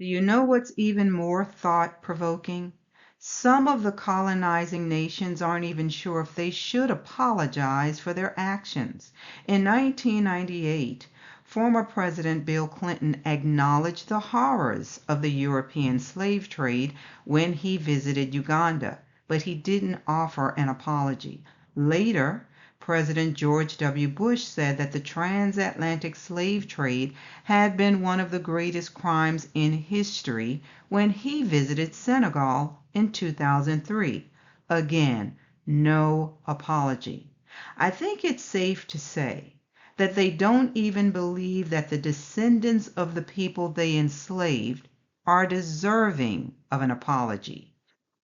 Do you know what's even more thought-provoking? Some of the colonizing nations aren't even sure if they should apologize for their actions. In 1998, former President Bill Clinton acknowledged the horrors of the European slave trade when he visited Uganda, but he didn't offer an apology. Later, President George W. Bush said that the transatlantic slave trade had been one of the greatest crimes in history when he visited Senegal in 2003. Again, no apology. I think it's safe to say that they don't even believe that the descendants of the people they enslaved are deserving of an apology.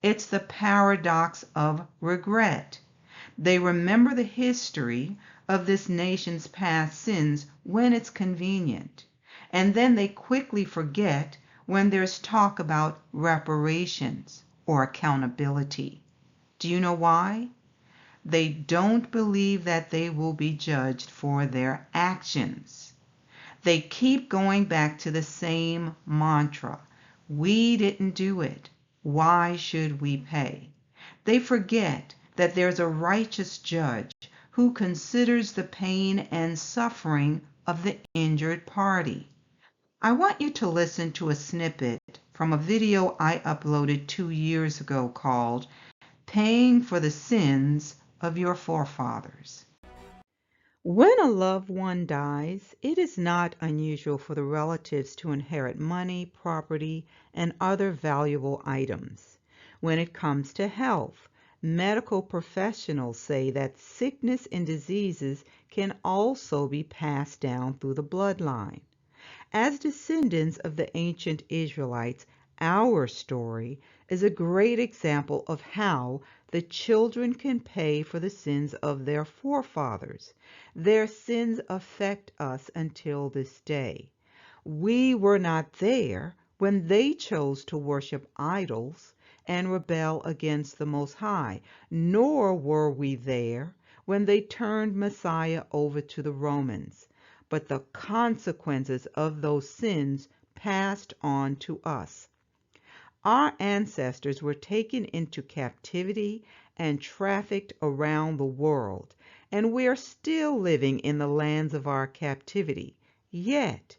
It's the paradox of regret. They remember the history of this nation's past sins when it's convenient, and then they quickly forget when there's talk about reparations or accountability. Do you know why? They don't believe that they will be judged for their actions. They keep going back to the same mantra. We didn't do it. Why should we pay? They forget that there's a righteous judge who considers the pain and suffering of the injured party. I want you to listen to a snippet from a video I uploaded 2 years ago called Paying for the Sins of Your Forefathers. When a loved one dies, it is not unusual for the relatives to inherit money, property, and other valuable items. When it comes to health, medical professionals say that sickness and diseases can also be passed down through the bloodline. As descendants of the ancient Israelites, our story is a great example of how the children can pay for the sins of their forefathers. Their sins affect us until this day. We were not there when they chose to worship idols and rebel against the Most High, nor were we there when they turned Messiah over to the Romans. But the consequences of those sins passed on to us. Our ancestors were taken into captivity and trafficked around the world, and we are still living in the lands of our captivity. Yet,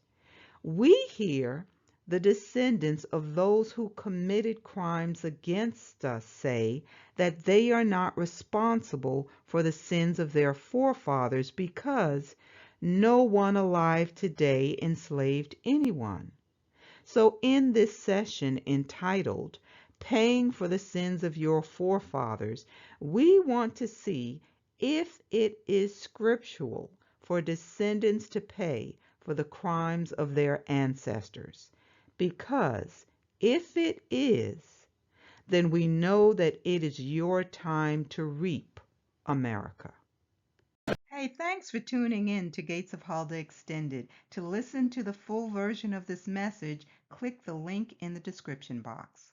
we hear the descendants of those who committed crimes against us say that they are not responsible for the sins of their forefathers because no one alive today enslaved anyone. So, in this session entitled Paying for the Sins of Your Forefathers, we want to see if it is scriptural for descendants to pay for the crimes of their ancestors. Because if it is, then we know that it is your time to reap, America. Hey, thanks for tuning in to Gates of Huldah Extended. To listen to the full version of this message, click the link in the description box.